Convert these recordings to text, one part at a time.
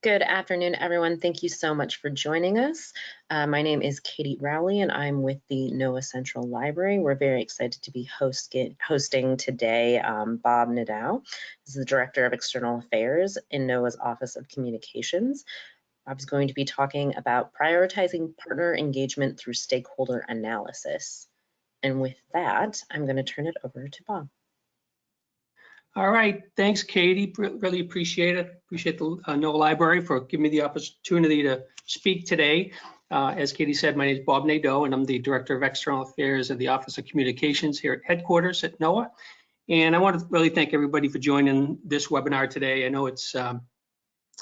Good afternoon, everyone. Thank you so much for joining us. My name is Katie Rowley, and I'm with the NOAA Central Library. We're very excited to be hosting today Bob Nadeau. This is the Director of External Affairs in NOAA's Office of Communications. Bob's going to be talking about prioritizing partner engagement through stakeholder analysis. And with that, I'm going to turn it over to Bob. All right, thanks, Katie. Really appreciate it. Appreciate the NOAA Library for giving me the opportunity to speak today. As Katie said, my name is Bob Nadeau, and I'm the Director of External Affairs at the Office of Communications here at headquarters at NOAA. And I want to really thank everybody for joining this webinar today. I know it's, I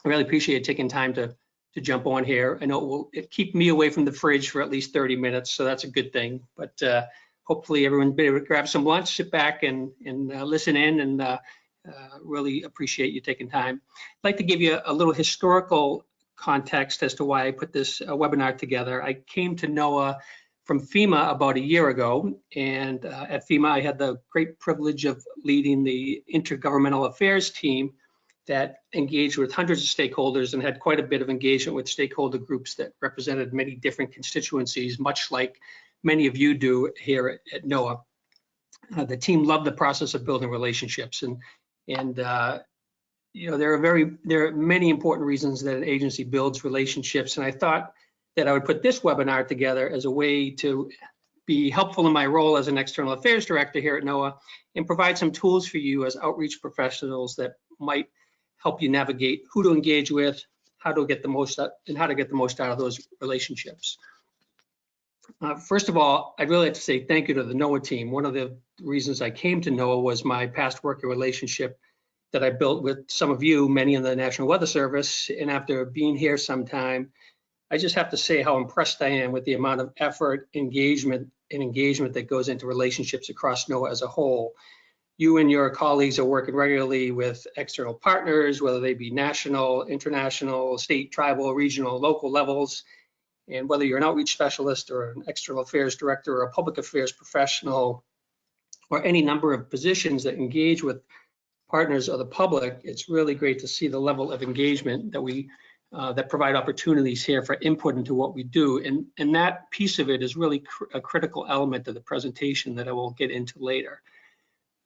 really appreciate taking time to jump on here. I know it will keep me away from the fridge for at least 30 minutes, so that's a good thing. But hopefully everyone will be able to grab some lunch, sit back and listen in, and really appreciate you taking time. I'd like to give you a little historical context as to why I put this webinar together. I came to NOAA from FEMA about a year ago, and at FEMA I had the great privilege of leading the Intergovernmental Affairs team that engaged with hundreds of stakeholders and had quite a bit of engagement with stakeholder groups that represented many different constituencies, much like many of you do here at NOAA. The team loved the process of building relationships, and you know, there are many important reasons that an agency builds relationships, and I thought that I would put this webinar together as a way to be helpful in my role as an external affairs director here at NOAA and provide some tools for you as outreach professionals that might help you navigate who to engage with, how to get the most out, and how to get the most out of those relationships. First of all, I'd really like to say thank you to the NOAA team. One of the reasons I came to NOAA was my past working relationship that I built with some of you, many in the National Weather Service. And after being here some time, I just have to say how impressed I am with the amount of effort, engagement that goes into relationships across NOAA as a whole. You and your colleagues are working regularly with external partners, whether they be national, international, state, tribal, regional, local levels. And whether you're an outreach specialist or an external affairs director or a public affairs professional or any number of positions that engage with partners or the public, it's really great to see the level of engagement that we that provide opportunities here for input into what we do. And that piece of it is really a critical element of the presentation that I will get into later.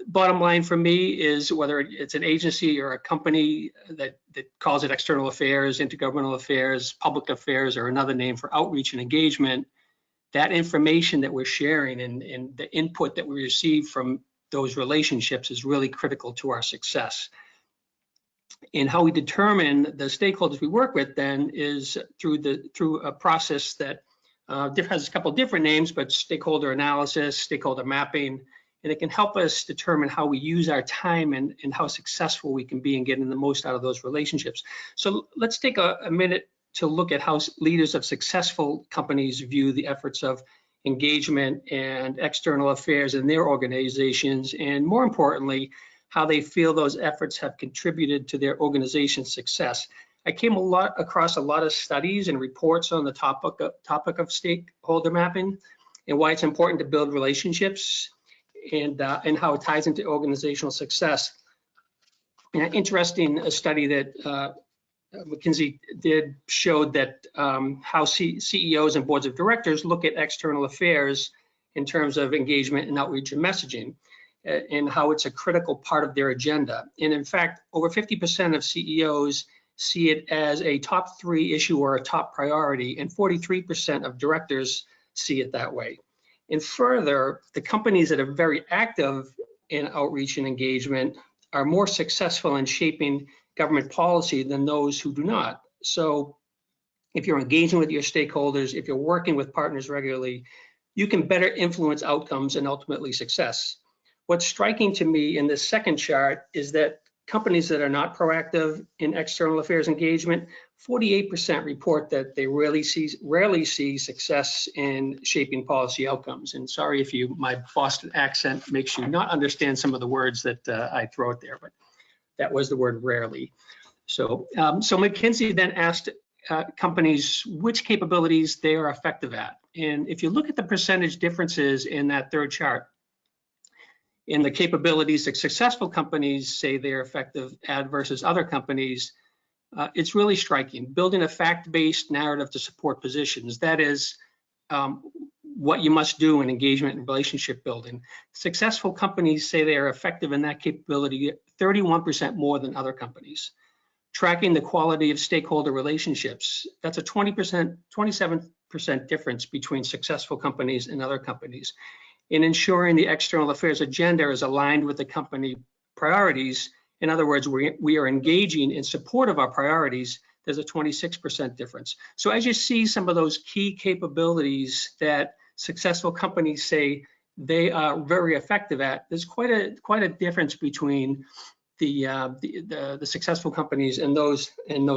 Bottom line for me is whether it's an agency or a company that calls it external affairs, intergovernmental affairs, public affairs, or another name for outreach and engagement, that information that we're sharing and the input that we receive from those relationships is really critical to our success. And how we determine the stakeholders we work with then is through a process that has a couple different names, but stakeholder analysis, stakeholder mapping, and it can help us determine how we use our time and how successful we can be in getting the most out of those relationships. So let's take a minute to look at how leaders of successful companies view the efforts of engagement and external affairs in their organizations, and more importantly, how they feel those efforts have contributed to their organization's success. I came across a lot of studies and reports on the topic of stakeholder mapping and why it's important to build relationships and how it ties into organizational success. An interesting study that McKinsey did showed that how CEOs and boards of directors look at external affairs in terms of engagement and outreach and messaging, and how it's a critical part of their agenda. And in fact, over 50% of CEOs see it as a top 3 issue or a top priority, and 43% of directors see it that way. And further, the companies that are very active in outreach and engagement are more successful in shaping government policy than those who do not. So if you're engaging with your stakeholders, if you're working with partners regularly, you can better influence outcomes and ultimately success. What's striking to me in this second chart is that companies that are not proactive in external affairs engagement, 48% report that they rarely see success in shaping policy outcomes. And sorry if my Boston accent makes you not understand some of the words that I throw out there, but that was the word rarely. So McKinsey then asked companies which capabilities they are effective at. And if you look at the percentage differences in that third chart, in the capabilities that successful companies say they're effective at versus other companies, it's really striking. Building a fact-based narrative to support positions. That is what you must do in engagement and relationship building. Successful companies say they are effective in that capability 31% more than other companies. Tracking the quality of stakeholder relationships, that's a 27% difference between successful companies and other companies. In ensuring the external affairs agenda is aligned with the company priorities, in other words, we are engaging in support of our priorities, there's a 26% difference. So as you see some of those key capabilities that successful companies say they are very effective at, there's quite a difference between the successful companies and those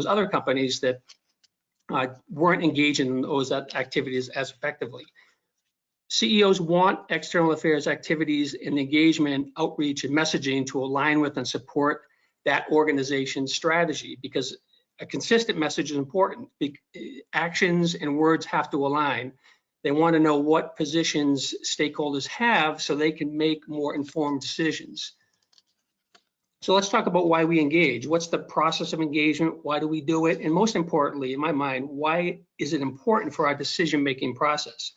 other companies that weren't engaging in those activities as effectively. CEOs want external affairs activities and engagement, outreach, and messaging to align with and support that organization's strategy, because a consistent message is important. Actions and words have to align. They want to know what positions stakeholders have so they can make more informed decisions. So let's talk about why we engage. What's the process of engagement? Why do we do it? And most importantly, in my mind, why is it important for our decision-making process?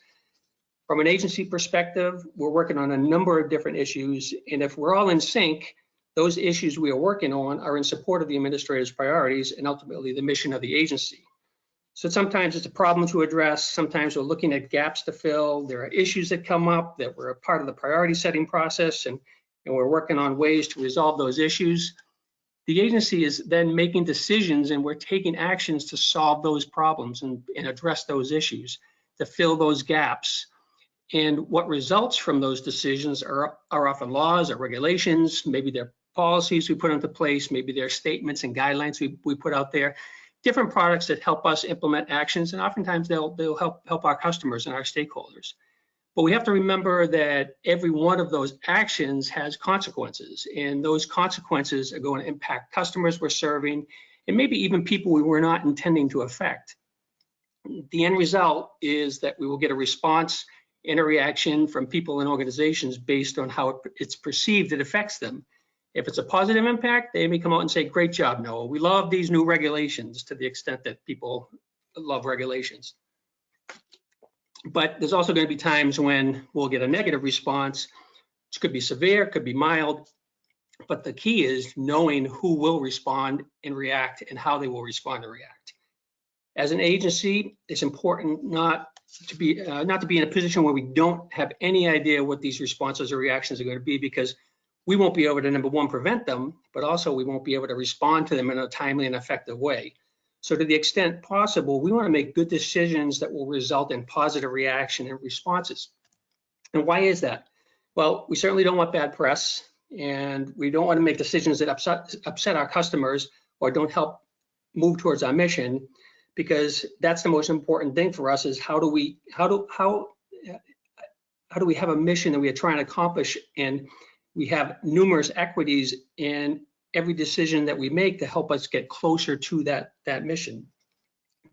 From an agency perspective, we're working on a number of different issues, and if we're all in sync, those issues we are working on are in support of the administrator's priorities and ultimately the mission of the agency. So sometimes it's a problem to address, sometimes we're looking at gaps to fill, there are issues that come up that were a part of the priority setting process, and we're working on ways to resolve those issues. The agency is then making decisions, and we're taking actions to solve those problems and address those issues, to fill those gaps. And what results from those decisions are often laws or regulations, maybe they're policies we put into place, maybe they're statements and guidelines we put out there, different products that help us implement actions, and oftentimes they'll help our customers and our stakeholders. But we have to remember that every one of those actions has consequences, and those consequences are going to impact customers we're serving, and maybe even people we were not intending to affect. The end result is that we will get a response and a reaction from people and organizations based on how it's perceived it affects them. If it's a positive impact, they may come out and say, great job, NOAA. We love these new regulations, to the extent that people love regulations. But there's also going to be times when we'll get a negative response. It could be severe, it could be mild. But the key is knowing who will respond and react and how they will respond and react. As an agency, it's important not to be in a position where we don't have any idea what these responses or reactions are going to be, because we won't be able to, number one, prevent them, but also we won't be able to respond to them in a timely and effective way. So to the extent possible, we want to make good decisions that will result in positive reaction and responses. And why is that? Well, we certainly don't want bad press, and we don't want to make decisions that upset our customers or don't help move towards our mission, because that's the most important thing for us, is how do we have a mission that we are trying to accomplish, and we have numerous equities in every decision that we make to help us get closer to that mission.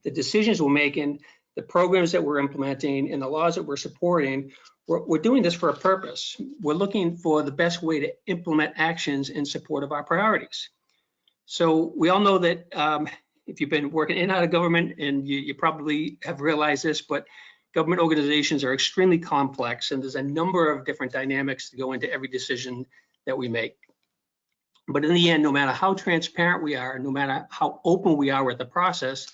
The decisions we're making, the programs that we're implementing, and the laws that we're supporting, we're doing this for a purpose. We're looking for the best way to implement actions in support of our priorities. So we all know that if you've been working in and out of government, and you probably have realized this, but government organizations are extremely complex, and there's a number of different dynamics to go into every decision that we make. But in the end, no matter how transparent we are, no matter how open we are with the process,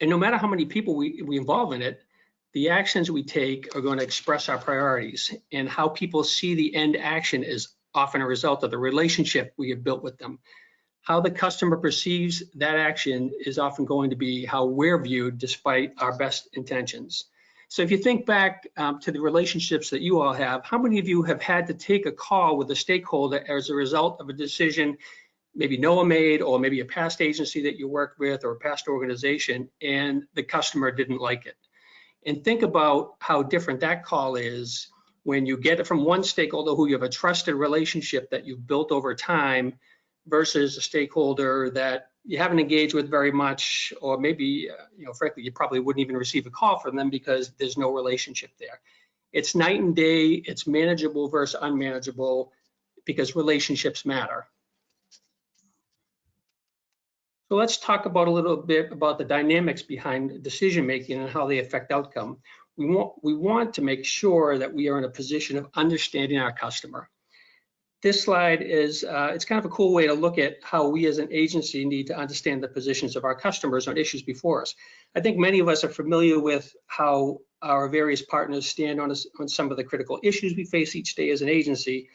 and no matter how many people we involve in it, the actions we take are going to express our priorities, and how people see the end action is often a result of the relationship we have built with them. How the customer perceives that action is often going to be how we're viewed, despite our best intentions. So if you think back to the relationships that you all have, how many of you have had to take a call with a stakeholder as a result of a decision maybe NOAA made, or maybe a past agency that you worked with, or a past organization, and the customer didn't like it? And think about how different that call is when you get it from one stakeholder who you have a trusted relationship that you've built over time, versus a stakeholder that you haven't engaged with very much, or maybe, frankly, you probably wouldn't even receive a call from them because there's no relationship there. It's night and day. It's manageable versus unmanageable, because relationships matter. So let's talk about a little bit about the dynamics behind decision making and how they affect outcome. We want to make sure that we are in a position of understanding our customer. This slide is, it's kind of a cool way to look at how we as an agency need to understand the positions of our customers on issues before us. I think many of us are familiar with how our various partners stand on some of the critical issues we face each day as an agency.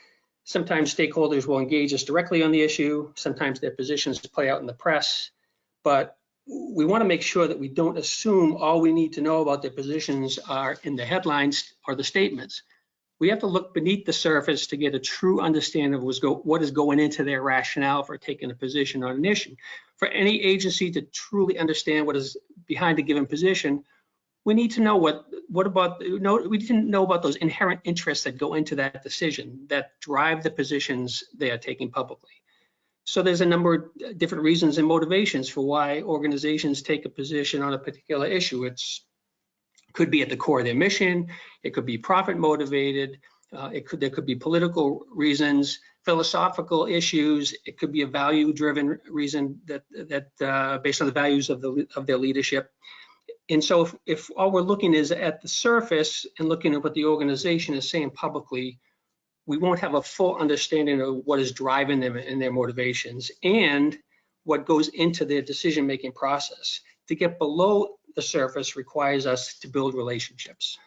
Sometimes stakeholders will engage us directly on the issue. Sometimes their positions play out in the press, but we want to make sure that we don't assume all we need to know about their positions are in the headlines or the statements. We have to look beneath the surface to get a true understanding of what is going into their rationale for taking a position on an issue. For any agency to truly understand what is behind a given position, we need to know we need to know about those inherent interests that go into that decision, that drive the positions they are taking publicly. So there's a number of different reasons and motivations for why organizations take a position on a particular issue. Could be at the core of their mission. It could be profit motivated. There could be political reasons, philosophical issues. It could be a value driven reason that based on the values of their leadership. And so if all we're looking is at the surface and looking at what the organization is saying publicly, we won't have a full understanding of what is driving them and their motivations and what goes into their decision-making process. To get below the surface requires us to build relationships.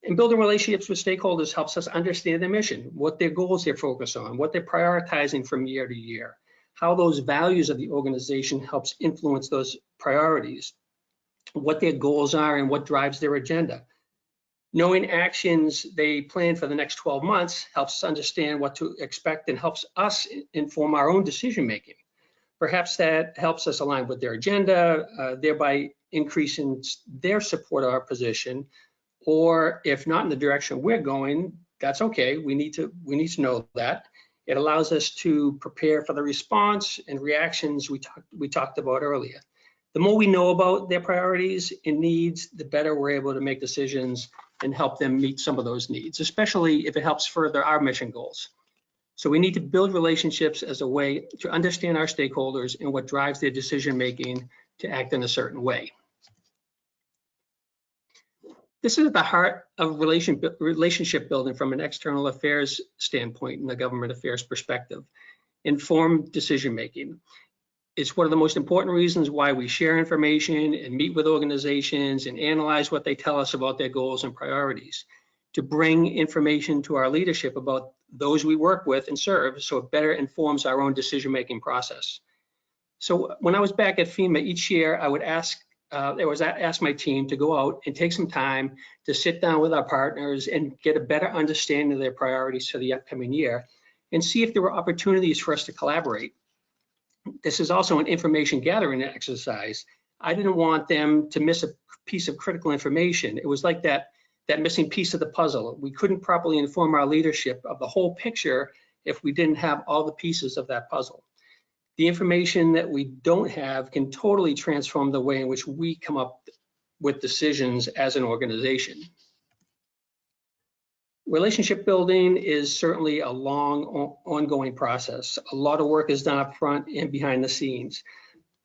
And building relationships with stakeholders helps us understand their mission, what their goals they're focused on, what they're prioritizing from year to year, how those values of the organization helps influence those priorities, what their goals are and what drives their agenda. Knowing actions they plan for the next 12 months helps us understand what to expect and helps us inform our own decision making. Perhaps that helps us align with their agenda, thereby increasing their support of our position. Or if not in the direction we're going, that's okay. We need to know that. It allows us to prepare for the response and reactions we talked about earlier. The more we know about their priorities and needs, the better we're able to make decisions and help them meet some of those needs, especially if it helps further our mission goals. So we need to build relationships as a way to understand our stakeholders and what drives their decision making to act in a certain way. This is at the heart of relationship building from an external affairs standpoint and the government affairs perspective. Informed decision making. It's one of the most important reasons why we share information and meet with organizations and analyze what they tell us about their goals and priorities, to bring information to our leadership about those we work with and serve so it better informs our own decision-making process. So when I was back at FEMA each year, I would ask my team to go out and take some time to sit down with our partners and get a better understanding of their priorities for the upcoming year and see if there were opportunities for us to collaborate. This is also an information gathering exercise. I didn't want them to miss a piece of critical information. It was like that missing piece of the puzzle. We couldn't properly inform our leadership of the whole picture if we didn't have all the pieces of that puzzle. The information that we don't have can totally transform the way in which we come up with decisions as an organization. Relationship building is certainly a long, ongoing process. A lot of work is done up front and behind the scenes.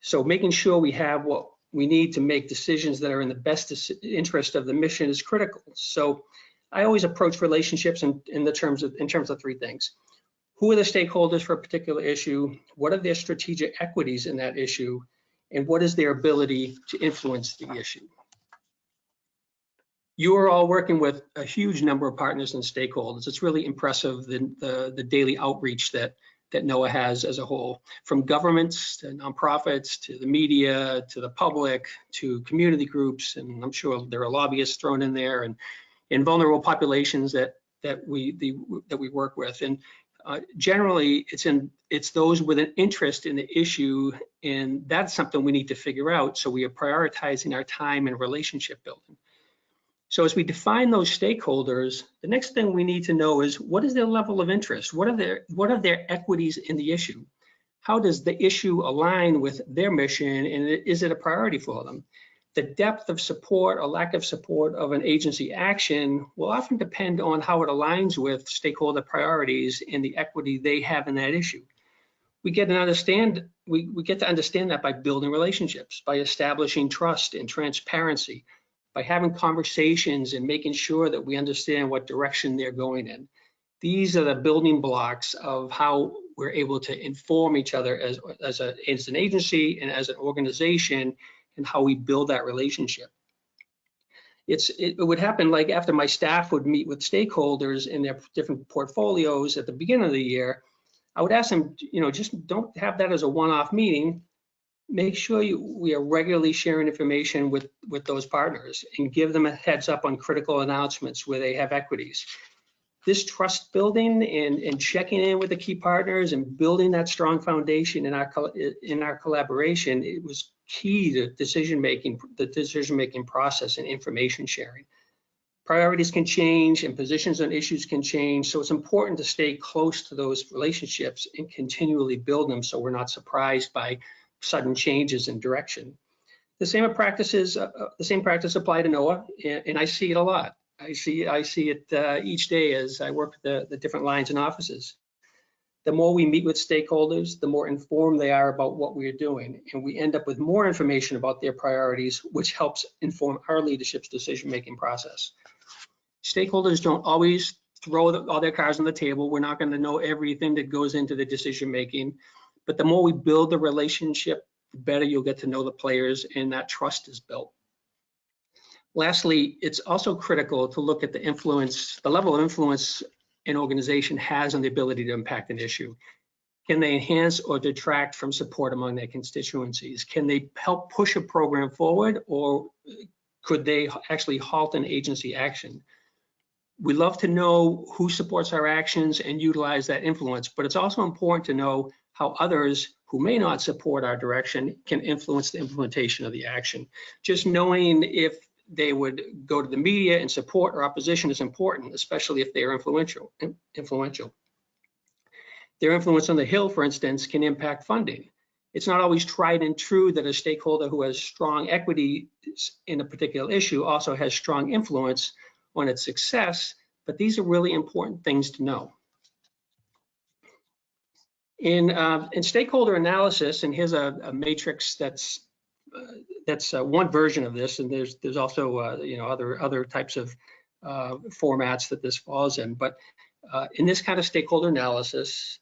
So making sure we have what we need to make decisions that are in the best interest of the mission is critical. So I always approach relationships in terms of three things. Who are the stakeholders for a particular issue? What are their strategic equities in that issue? And what is their ability to influence the issue? You are all working with a huge number of partners and stakeholders. It's really impressive, the daily outreach that NOAA has as a whole, from governments to nonprofits to the media to the public to community groups, and I'm sure there are lobbyists thrown in there, and vulnerable populations that we work with. And generally, it's those with an interest in the issue, and that's something we need to figure out. So we are prioritizing our time and relationship building. So as we define those stakeholders, the next thing we need to know is what is their level of interest? What are their equities in the issue? How does the issue align with their mission, and is it a priority for them? The depth of support or lack of support of an agency action will often depend on how it aligns with stakeholder priorities and the equity they have in that issue. We get to understand that by building relationships, by establishing trust and transparency, by having conversations and making sure that we understand what direction they're going in. These are the building blocks of how we're able to inform each other as an agency and as an organization, and how we build that relationship. It would happen like after my staff would meet with stakeholders in their different portfolios at the beginning of the year, I would ask them, just don't have that as a one-off meeting. Make sure we are regularly sharing information with those partners and give them a heads up on critical announcements where they have equities. This trust building and checking in with the key partners and building that strong foundation in our collaboration, it was key to the decision-making process and information sharing. Priorities can change and positions on issues can change, so it's important to stay close to those relationships and continually build them so we're not surprised by sudden changes in direction. The same practice apply to NOAA, and I see it a lot. I see it each day as I work the different lines and offices. The more we meet with stakeholders, the more informed they are about what we're doing, and we end up with more information about their priorities, which helps inform our leadership's decision-making process. Stakeholders don't always throw all their cards on the table. We're not going to know everything that goes into the decision-making, but the more we build the relationship, the better you'll get to know the players, and that trust is built. Lastly, it's also critical to look at the level of influence an organization has on the ability to impact an issue. Can they enhance or detract from support among their constituencies? Can they help push a program forward, or could they actually halt an agency action? We love to know who supports our actions and utilize that influence, but it's also important to know how others who may not support our direction can influence the implementation of the action. Just knowing if they would go to the media and support or opposition is important, especially if they are influential. Their influence on the Hill, for instance, can impact funding. It's not always tried and true that a stakeholder who has strong equity in a particular issue also has strong influence on its success, but these are really important things to know. In stakeholder analysis, and here's a matrix that's one version of this, and there's also other types of formats that this falls in. But in this kind of stakeholder analysis,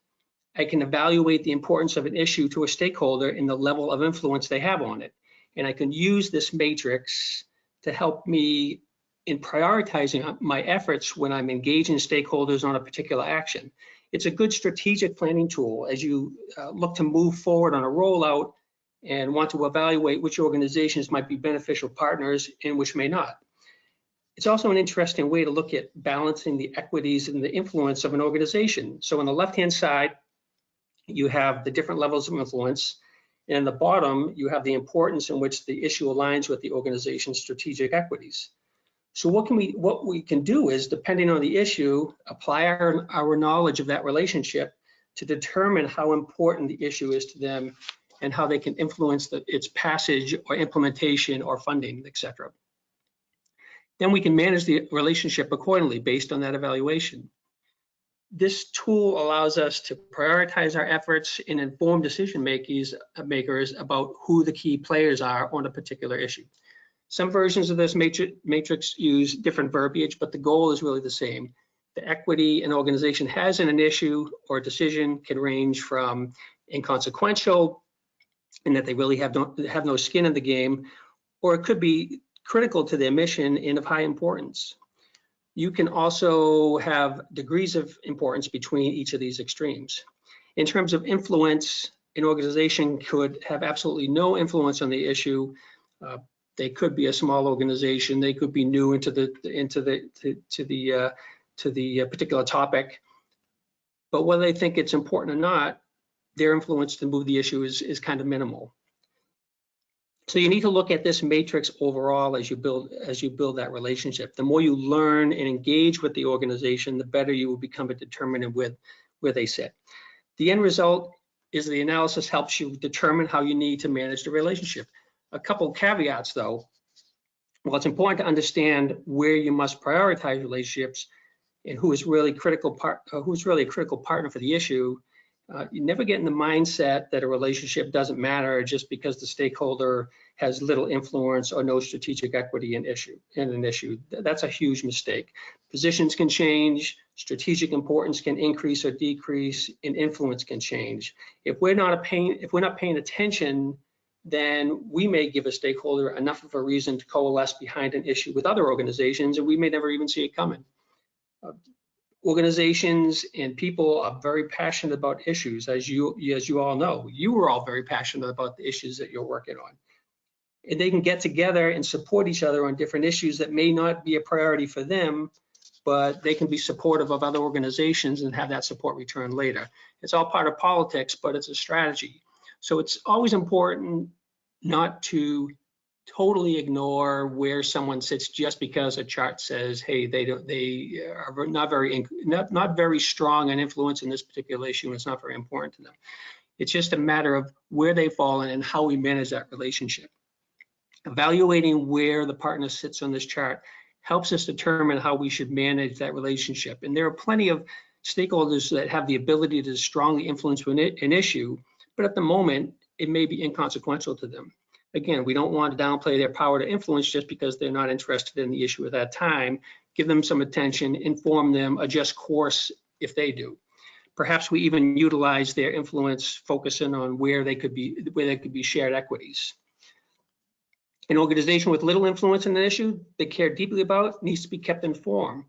I can evaluate the importance of an issue to a stakeholder and the level of influence they have on it, and I can use this matrix to help me in prioritizing my efforts when I'm engaging stakeholders on a particular action. It's a good strategic planning tool as you look to move forward on a rollout and want to evaluate which organizations might be beneficial partners and which may not. It's also an interesting way to look at balancing the equities and the influence of an organization. So on the left-hand side, you have the different levels of influence, and in the bottom, you have the importance in which the issue aligns with the organization's strategic equities. So what we can do is, depending on the issue, apply our knowledge of that relationship to determine how important the issue is to them and how they can influence its passage or implementation or funding, etc. Then we can manage the relationship accordingly based on that evaluation. This tool allows us to prioritize our efforts and inform decision makers about who the key players are on a particular issue. Some versions of this matrix use different verbiage, but the goal is really the same. The equity an organization has in an issue or a decision can range from inconsequential, in that they really have no skin in the game, or it could be critical to their mission and of high importance. You can also have degrees of importance between each of these extremes. In terms of influence, an organization could have absolutely no influence on the issue. They could be a small organization. They could be new into the particular topic. But whether they think it's important or not, their influence to move the issue is kind of minimal. So you need to look at this matrix overall as you build that relationship. The more you learn and engage with the organization, the better you will become at determining where they sit. The end result is the analysis helps you determine how you need to manage the relationship. A couple caveats though. Well, it's important to understand where you must prioritize relationships and who is really a critical partner for the issue. You never get in the mindset that a relationship doesn't matter just because the stakeholder has little influence or no strategic equity in an issue. That's a huge mistake. Positions can change, strategic importance can increase or decrease, and influence can change. If we're not paying attention, then we may give a stakeholder enough of a reason to coalesce behind an issue with other organizations, and we may never even see it coming. Organizations and people are very passionate about issues, as you all know. You are all very passionate about the issues that you're working on. And they can get together and support each other on different issues that may not be a priority for them, but they can be supportive of other organizations and have that support return later. It's all part of politics, but it's a strategy. So it's always important not to totally ignore where someone sits just because a chart says, hey, they are not very strong on influence in this particular issue, and it's not very important to them. It's just a matter of where they fall in and how we manage that relationship. Evaluating where the partner sits on this chart helps us determine how we should manage that relationship. And there are plenty of stakeholders that have the ability to strongly influence an issue, but at the moment, it may be inconsequential to them. Again, we don't want to downplay their power to influence just because they're not interested in the issue at that time. Give them some attention, inform them, adjust course if they do. Perhaps we even utilize their influence, focusing on where they could be shared equities. An organization with little influence in an issue they care deeply about needs to be kept informed.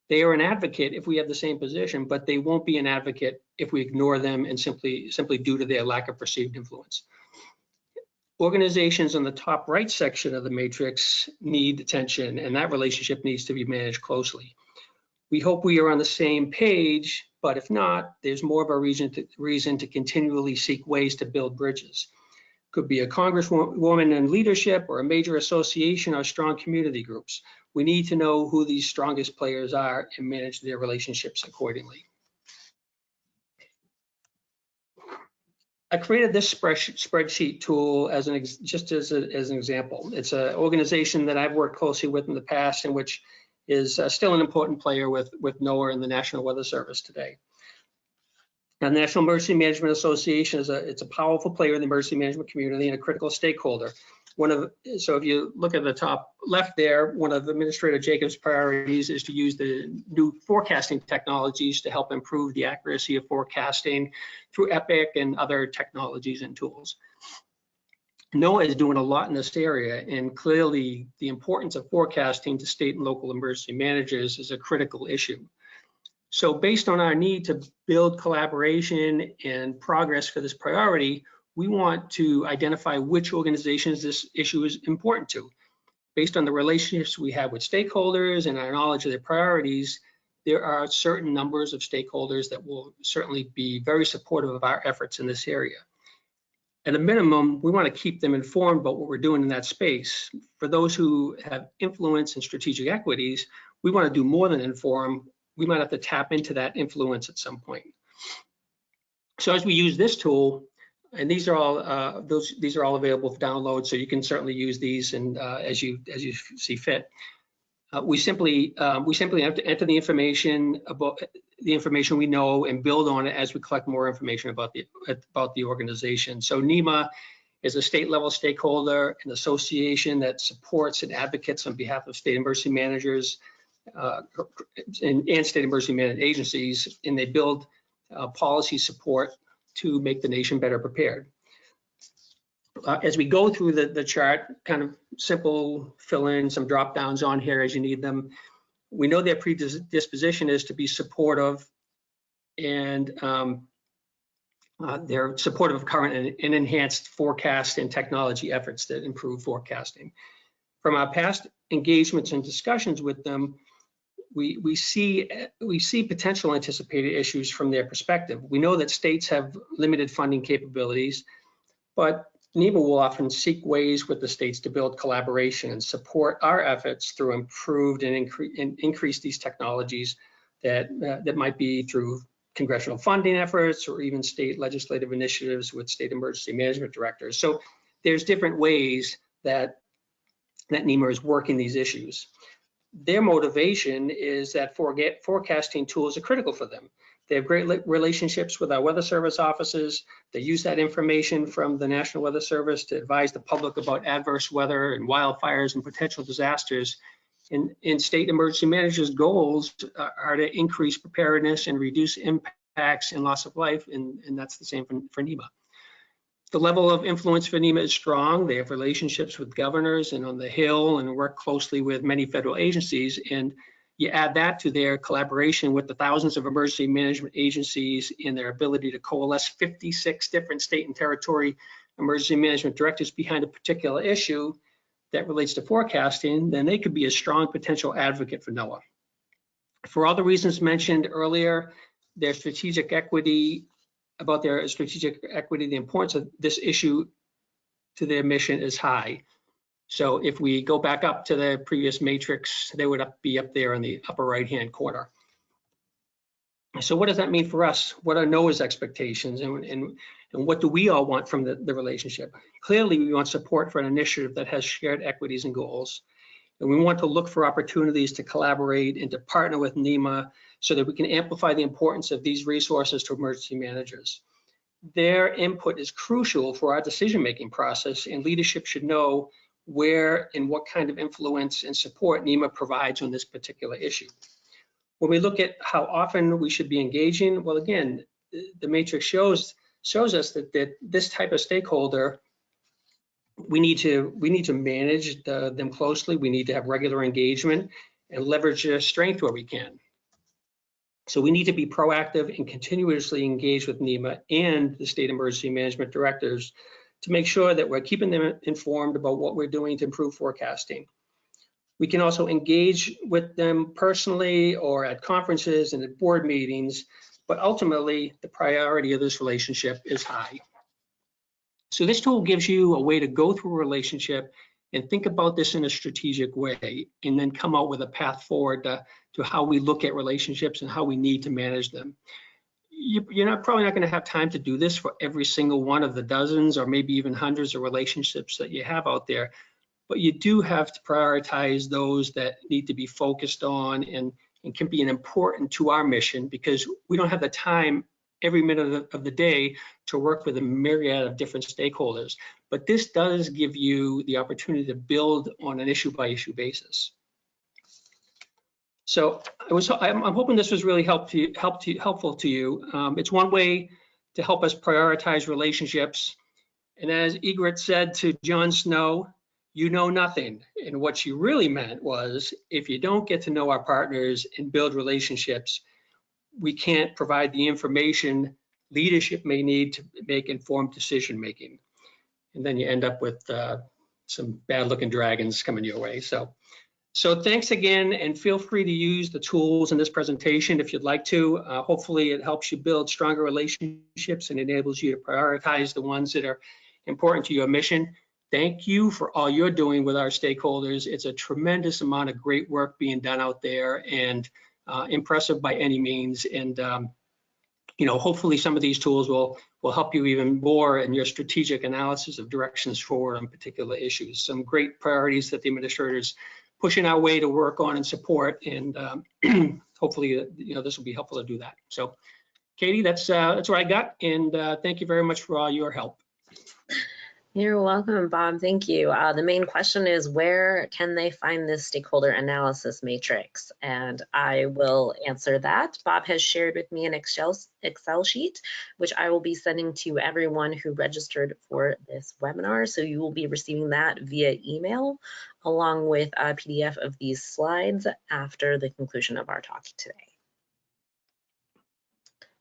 They are an advocate if we have the same position, but they won't be an advocate if we ignore them and simply due to their lack of perceived influence. Organizations on the top right section of the matrix need attention, and that relationship needs to be managed closely. We hope we are on the same page, but if not, there's more of a reason to continually seek ways to build bridges. Could be a congresswoman in leadership or a major association or strong community groups. We need to know who these strongest players are and manage their relationships accordingly. I created this spreadsheet tool as an example. It's an organization that I've worked closely with in the past and which is still an important player with NOAA and the National Weather Service today. Now, the National Emergency Management Association it's a powerful player in the emergency management community and a critical stakeholder. So if you look at the top left there, one of Administrator Jacobs' priorities is to use the new forecasting technologies to help improve the accuracy of forecasting through EPIC and other technologies and tools. NOAA is doing a lot in this area, and clearly the importance of forecasting to state and local emergency managers is a critical issue. So based on our need to build collaboration and progress for this priority, we want to identify which organizations this issue is important to. Based on the relationships we have with stakeholders and our knowledge of their priorities, there are certain numbers of stakeholders that will certainly be very supportive of our efforts in this area. At a minimum, we want to keep them informed about what we're doing in that space. For those who have influence and strategic equities, we want to do more than inform. We might have to tap into that influence at some point. So as we use this tool, and these are all available for download, so you can certainly use these and as you see fit. We simply have to enter the information about the information we know and build on it as we collect more information about the organization. So NEMA is a state level stakeholder, an association that supports and advocates on behalf of state emergency managers and state emergency management agencies, and they build policy support to make the nation better prepared. As we go through the chart, kind of simple, fill in some drop downs on here as you need them. We know their predisposition is to be supportive, and they're supportive of current and enhanced forecast and technology efforts that improve forecasting. From our past engagements and discussions with them, we see potential anticipated issues from their perspective. We know that states have limited funding capabilities, but NEMA will often seek ways with the states to build collaboration and support our efforts through improved and increase these technologies that might be through congressional funding efforts or even state legislative initiatives with state emergency management directors. So there's different ways that NEMA is working these issues. Their motivation is that forecasting tools are critical for them. They have great relationships with our Weather Service offices. They use that information from the National Weather Service to advise the public about adverse weather and wildfires and potential disasters. And state emergency managers' goals are to increase preparedness and reduce impacts and loss of life, and that's the same for NEMA. The level of influence for NEMA is strong. They have relationships with governors and on the Hill and work closely with many federal agencies. And you add that to their collaboration with the thousands of emergency management agencies and their ability to coalesce 56 different state and territory emergency management directives behind a particular issue that relates to forecasting, then they could be a strong potential advocate for NOAA. For all the reasons mentioned earlier, their strategic equity, the importance of this issue to their mission is high. So if we go back up to the previous matrix, they would be up there in the upper right-hand corner. So what does that mean for us? What are NOAA's expectations, and what do we all want from the relationship? Clearly, we want support for an initiative that has shared equities and goals. And we want to look for opportunities to collaborate and to partner with NEMA so that we can amplify the importance of these resources to emergency managers. Their input is crucial for our decision-making process, and leadership should know where and what kind of influence and support NEMA provides on this particular issue. When we look at how often we should be engaging, well, again, the matrix shows us that this type of stakeholder, we need to manage them closely. We need to have regular engagement and leverage their strength where we can. So we need to be proactive and continuously engage with NEMA and the state emergency management directors to make sure that we're keeping them informed about what we're doing to improve forecasting. We can also engage with them personally or at conferences and at board meetings, but ultimately the priority of this relationship is high. So this tool gives you a way to go through a relationship and think about this in a strategic way, and then come out with a path forward to how we look at relationships and how we need to manage them. You're probably not going to have time to do this for every single one of the dozens or maybe even hundreds of relationships that you have out there, but you do have to prioritize those that need to be focused on and can be important to our mission, because we don't have the time every minute of the day to work with a myriad of different stakeholders. But this does give you the opportunity to build on an issue-by-issue basis. So I'm hoping this was really helpful to you. It's one way to help us prioritize relationships. And as Egret said to Jon Snow, you know nothing. And what she really meant was, if you don't get to know our partners and build relationships, we can't provide the information leadership may need to make informed decision making. And then you end up with some bad looking dragons coming your way. So thanks again, and feel free to use the tools in this presentation if you'd like to. Hopefully it helps you build stronger relationships and enables you to prioritize the ones that are important to your mission. Thank you for all you're doing with our stakeholders. It's a tremendous amount of great work being done out there, and impressive by any means. And hopefully some of these tools will help you even more in your strategic analysis of directions forward on particular issues. Some great priorities that the administrators pushing our way to work on and support, and hopefully this will be helpful to do that. So Katie, that's what I got, and thank you very much for all your help. You're welcome, Bob. Thank you. The main question is, where can they find this stakeholder analysis matrix? And I will answer that. Bob has shared with me an Excel sheet, which I will be sending to everyone who registered for this webinar. So you will be receiving that via email, along with a PDF of these slides after the conclusion of our talk today.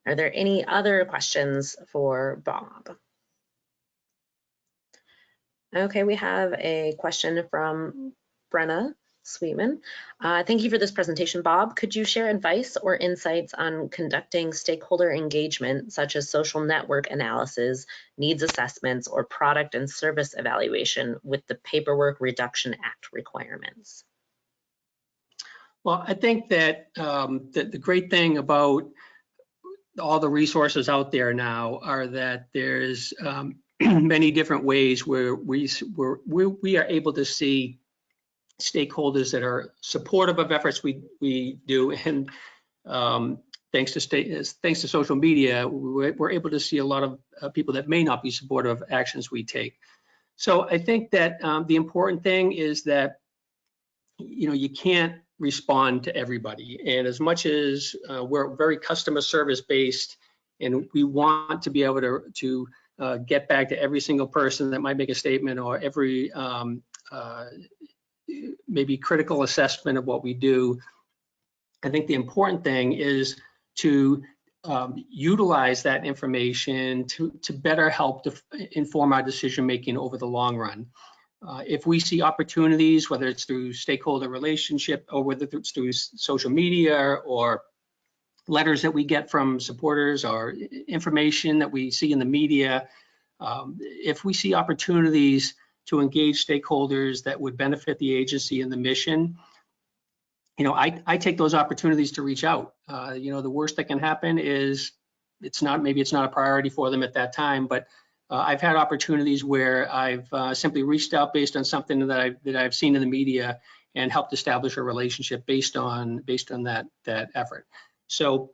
Are there any other questions for Bob? Okay, we have a question from Brenna Sweetman. Thank you for this presentation, Bob. Could you share advice or insights on conducting stakeholder engagement, such as social network analysis, needs assessments, or product and service evaluation with the Paperwork Reduction Act requirements? Well, I think that the great thing about all the resources out there now are that there's many different ways where we are able to see stakeholders that are supportive of efforts we do, and thanks to social media, we're able to see a lot of people that may not be supportive of actions we take. So I think that the important thing is that, you know, you can't respond to everybody. And as much as we're very customer service based, and we want to be able to get back to every single person that might make a statement, or every maybe critical assessment of what we do, I think the important thing is to utilize that information to better help inform our decision making over the long run. If we see opportunities, whether it's through stakeholder relationship or whether it's through social media or letters that we get from supporters or information that we see in the media, if we see opportunities to engage stakeholders that would benefit the agency and the mission, you know, I take those opportunities to reach out. You know, the worst that can happen is maybe it's not a priority for them at that time, but I've had opportunities where I've simply reached out based on something that I've seen in the media and helped establish a relationship based on that effort. So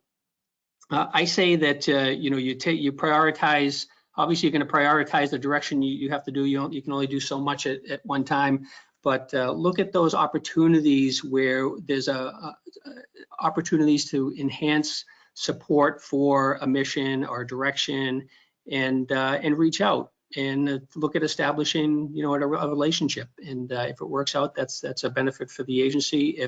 I say that you know, you prioritize. Obviously, you're going to prioritize the direction you have to do. You can only do so much at one time. But look at those opportunities where there's opportunities to enhance support for a mission or direction, and reach out and look at establishing, you know, a relationship. And if it works out, that's a benefit for the agency.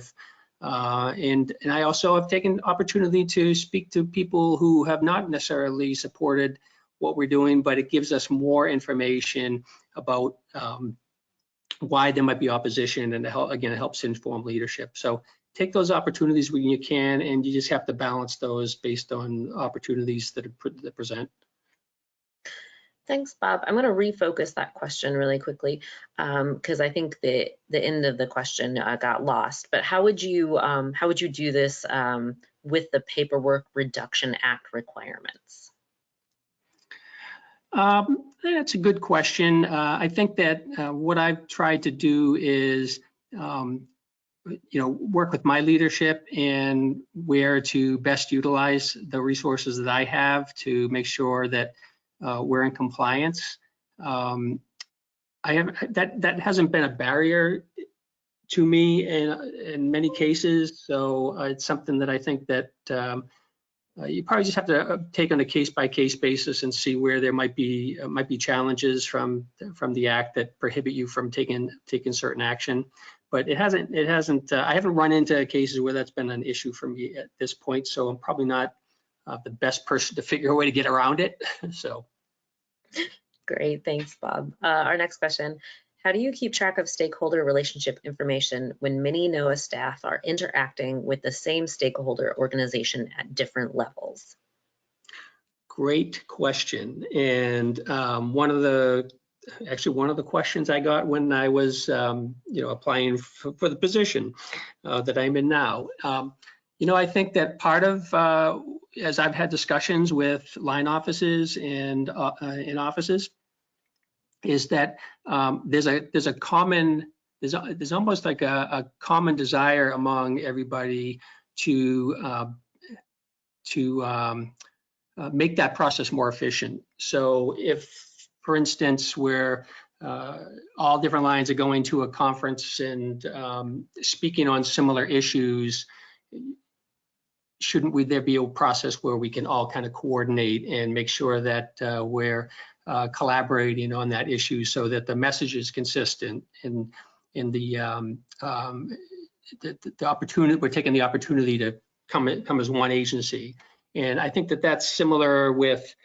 And I also have taken opportunity to speak to people who have not necessarily supported what we're doing, but it gives us more information about why there might be opposition, and again, it helps inform leadership. So take those opportunities when you can, and you just have to balance those based on opportunities that present. Thanks, Bob. I'm going to refocus that question really quickly because I think the end of the question got lost. But how would you do this with the Paperwork Reduction Act requirements? That's a good question. I think that what I've tried to do is, you know, work with my leadership and where to best utilize the resources that I have to make sure that we're in compliance. That hasn't been a barrier to me in many cases. So it's something that I think that you probably just have to take on a case-by-case basis and see where there might be challenges from the act that prohibit you from taking certain action. But I haven't run into cases where that's been an issue for me at this point. So I'm probably not the best person to figure a way to get around it. So. Great, thanks, Bob. Our next question. How do you keep track of stakeholder relationship information when many NOAA staff are interacting with the same stakeholder organization at different levels? Great question. And one of the questions I got when I was you know, applying for the position that I'm in now. You know, I think that part of as I've had discussions with line offices and in offices, is that there's almost like a common desire among everybody to make that process more efficient. So if, for instance, where all different lines are going to a conference and speaking on similar issues, shouldn't there be a process where we can all kind of coordinate and make sure that we're collaborating on that issue so that the message is consistent, and in the opportunity, we're taking the opportunity to come as one agency. And I think that that's similar with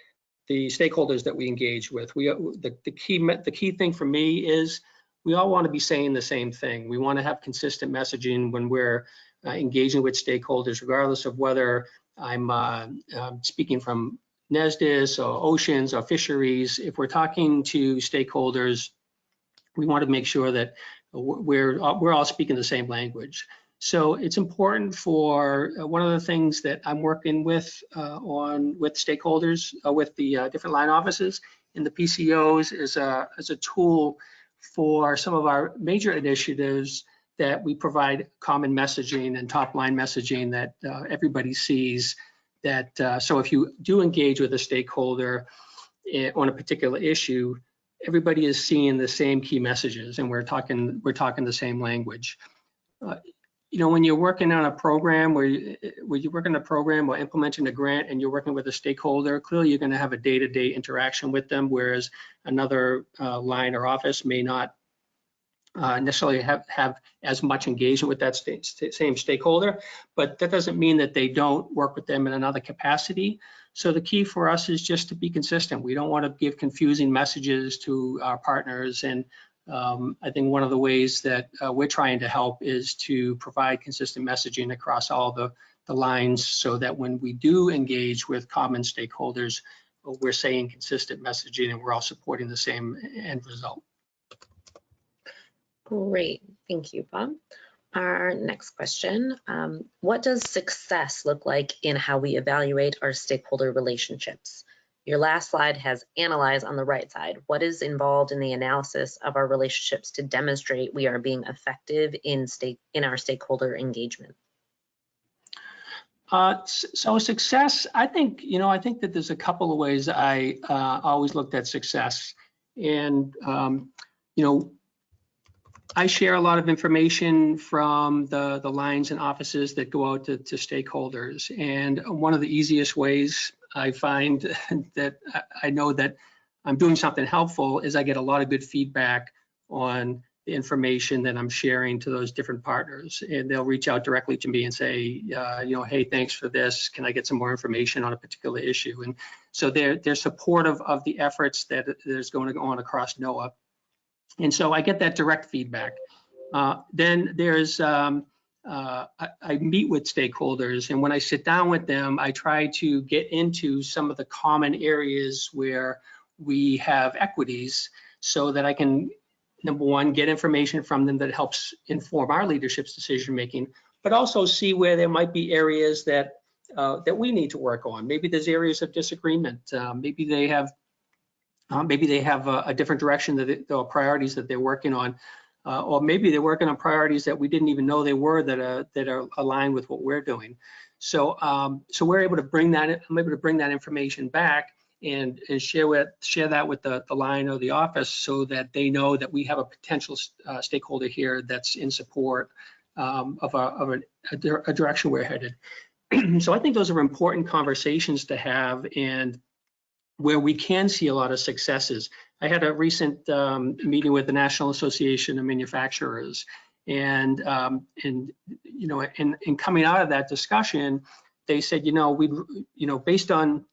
the stakeholders that we engage with. The key thing for me is we all want to be saying the same thing. We want to have consistent messaging when we're engaging with stakeholders, regardless of whether I'm speaking from NESDIS or oceans or fisheries. If we're talking to stakeholders, we want to make sure that we're all speaking the same language. So it's important for one of the things that I'm working with with stakeholders, with the different line offices in the PCOs is a tool for some of our major initiatives that we provide common messaging and top line messaging that everybody sees, so if you do engage with a stakeholder on a particular issue, everybody is seeing the same key messages, and we're talking the same language. When you're working on a program where you're working on a program or implementing a grant and you're working with a stakeholder, clearly you're going to have a day-to-day interaction with them, whereas another line or office may not necessarily have as much engagement with that same stakeholder, but that doesn't mean that they don't work with them in another capacity. So the key for us is just to be consistent. We don't want to give confusing messages to our partners, and I think one of the ways that we're trying to help is to provide consistent messaging across all the lines, so that when we do engage with common stakeholders, we're saying consistent messaging and we're all supporting the same end result. Great, thank you, Bob. Our next question, what does success look like in how we evaluate our stakeholder relationships? Your last slide has analyze on the right side. What is involved in the analysis of our relationships to demonstrate we are being effective in our stakeholder engagement? So success, I think that there's a couple of ways I always looked at success. And, I share a lot of information from the lines and offices that go out to stakeholders. And one of the easiest ways I find that I know that I'm doing something helpful is I get a lot of good feedback on the information that I'm sharing to those different partners. And they'll reach out directly to me and say, hey, thanks for this. Can I get some more information on a particular issue? And so they're supportive of the efforts that is going to go on across NOAA. And so I get that direct feedback. Then there's, I meet with stakeholders, and when I sit down with them, I try to get into some of the common areas where we have equities, so that I can, number one, get information from them that helps inform our leadership's decision making, but also see where there might be areas that we need to work on. Maybe there's areas of disagreement. Maybe they have a different direction or priorities that they're working on, or maybe they're working on priorities that we didn't even know they were, that are aligned with what we're doing. So we're able to bring that. I'm able to bring that information back and share that with the line or the office, so that they know that we have a potential stakeholder here that's in support of a direction we're headed. So I think those are important conversations to have, and where we can see a lot of successes. I had a recent meeting with the National Association of Manufacturers, and in coming out of that discussion, they said, based on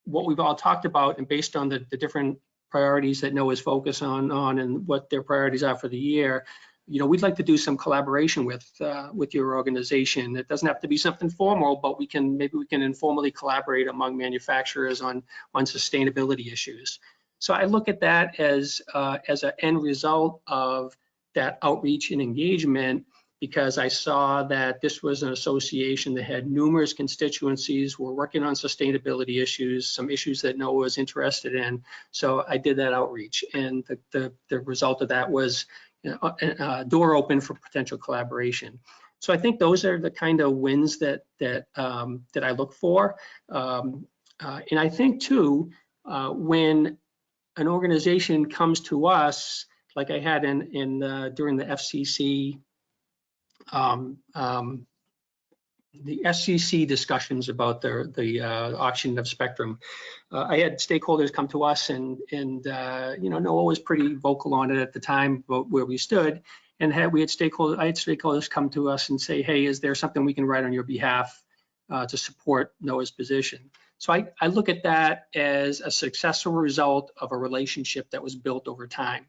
what we've all talked about, and based on the different priorities that NOAA's focus on and what their priorities are for the year, we'd like to do some collaboration with your organization. It doesn't have to be something formal, but maybe we can informally collaborate among manufacturers on sustainability issues. So I look at that as an end result of that outreach and engagement, because I saw that this was an association that had numerous constituencies, were working on sustainability issues, some issues that NOAA was interested in. So I did that outreach, and the result of that was a door open for potential collaboration. So I think those are the kind of wins that I look for. And I think too, when an organization comes to us, like I had during the FCC, the SCC discussions about the auction of spectrum, I had stakeholders come to us, and NOAA was pretty vocal on it at the time about where we stood, and I had stakeholders come to us and say, hey, is there something we can write on your behalf to support NOAA's position? So I look at that as a successful result of a relationship that was built over time.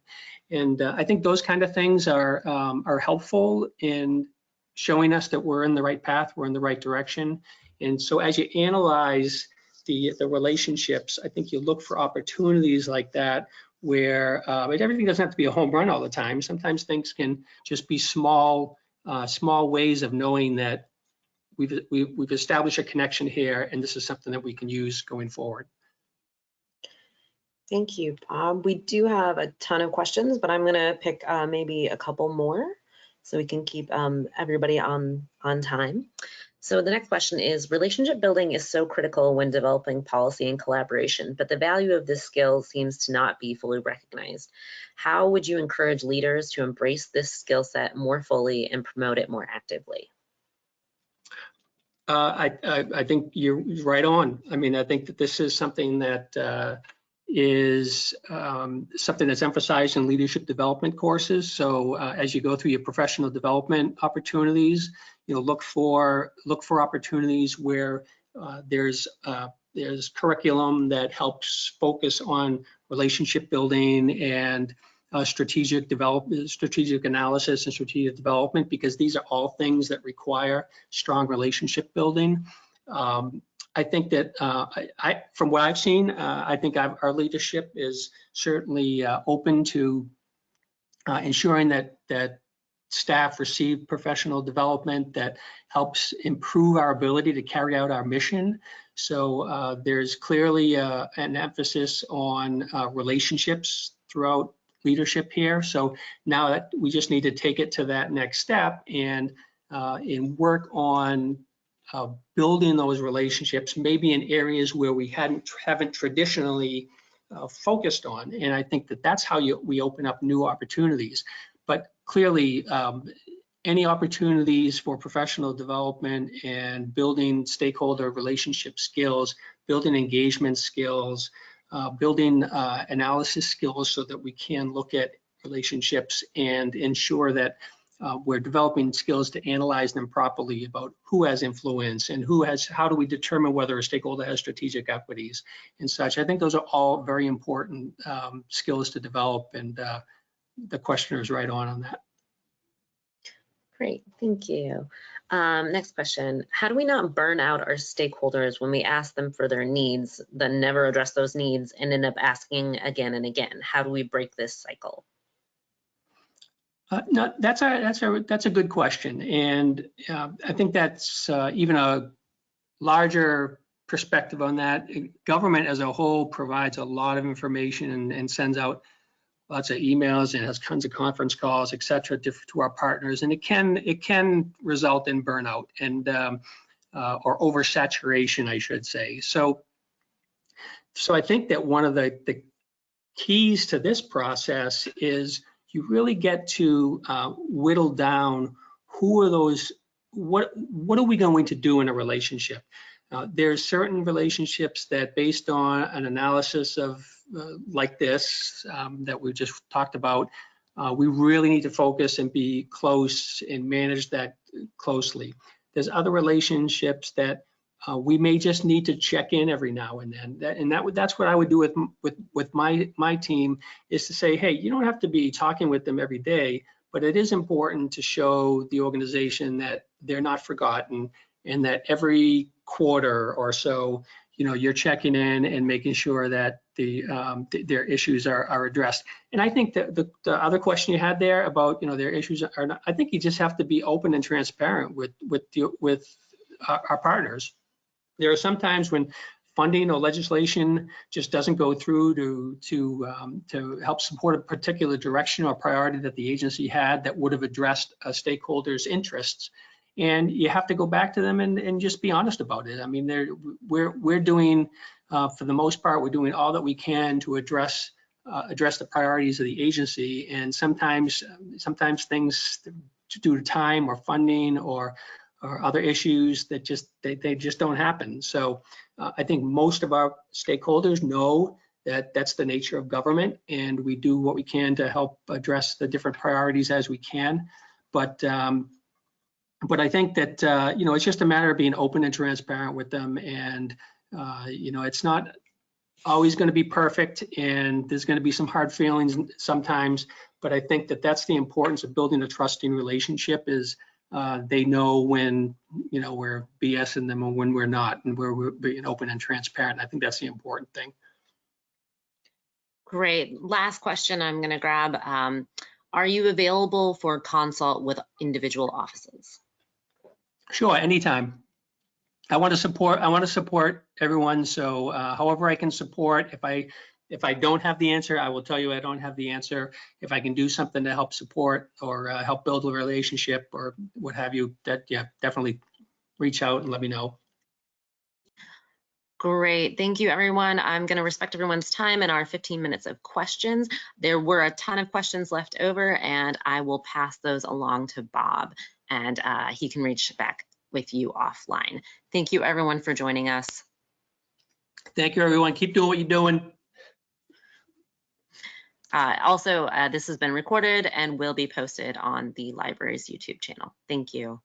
And I think those kind of things are helpful in showing us that we're in the right path, we're in the right direction. And so as you analyze the relationships, I think you look for opportunities like that, where everything doesn't have to be a home run all the time. Sometimes things can just be small ways of knowing that we've established a connection here, and this is something that we can use going forward. Thank you, Bob. We do have a ton of questions, but I'm going to pick maybe a couple more so we can keep everybody on time. So the next question is, relationship building is so critical when developing policy and collaboration, but the value of this skill seems to not be fully recognized. How would you encourage leaders to embrace this skill set more fully and promote it more actively? I think you're right on. I mean, I think that this is something that is something that's emphasized in leadership development courses. So as you go through your professional development opportunities, look for opportunities where there's curriculum that helps focus on relationship building and strategic analysis and strategic development, because these are all things that require strong relationship building. I think that from what I've seen, I think our leadership is certainly open to ensuring that staff receive professional development that helps improve our ability to carry out our mission. So there's clearly an emphasis on relationships throughout leadership here. So now that we just need to take it to that next step and work on building those relationships, maybe in areas where we haven't traditionally focused on. And I think that that's how we open up new opportunities. But clearly, any opportunities for professional development and building stakeholder relationship skills, building engagement skills, building analysis skills so that we can look at relationships and ensure that we're developing skills to analyze them properly about who has influence and how do we determine whether a stakeholder has strategic equities and such. I think those are all very important skills to develop, and the questioner is right on that. Great, thank you. Next question. How do we not burn out our stakeholders when we ask them for their needs, then never address those needs and end up asking again and again? How do we break this cycle? No, that's a good question, and I think that's even a larger perspective on that. Government as a whole provides a lot of information and sends out lots of emails and has tons of conference calls, et cetera, to our partners, and it can result in burnout and or oversaturation, I should say. So I think that one of the keys to this process is you really get to whittle down who are those, what are we going to do in a relationship? There's certain relationships that, based on an analysis of like this that we just talked about, we really need to focus and be close and manage that closely. There's other relationships that we may just need to check in every now and then. That's what I would do with my team, is to say, hey, you don't have to be talking with them every day, but it is important to show the organization that they're not forgotten, and that every quarter or so, you're checking in and making sure that their issues are addressed. And I think that the other question you had there about their issues are not, I think you just have to be open and transparent with our partners. There are some times when funding or legislation just doesn't go through to help support a particular direction or priority that the agency had that would have addressed a stakeholder's interests. And you have to go back to them and just be honest about it. I mean, we're doing, for the most part, we're doing all that we can to address the priorities of the agency. And sometimes things, due to time or funding or other issues, that they just don't happen. So I think most of our stakeholders know that that's the nature of government, and we do what we can to help address the different priorities as we can. But I think that it's just a matter of being open and transparent with them, and it's not always going to be perfect, and there's going to be some hard feelings sometimes. But I think that that's the importance of building a trusting relationship, is they know when we're BSing them and when we're not, and we're being open and transparent. I think that's the important thing. Great. Last question I'm going to grab. Are you available for consult with individual offices? Sure, anytime. I want to support everyone. So however I can support, if I don't have the answer, I will tell you I don't have the answer. If I can do something to help support or help build a relationship or what have you, that, yeah, definitely reach out and let me know. Great. Thank you, everyone. I'm going to respect everyone's time and our 15 minutes of questions. There were a ton of questions left over, and I will pass those along to Bob, and he can reach back with you offline. Thank you, everyone, for joining us. Thank you, everyone. Keep doing what you're doing. Also, this has been recorded and will be posted on the library's YouTube channel. Thank you.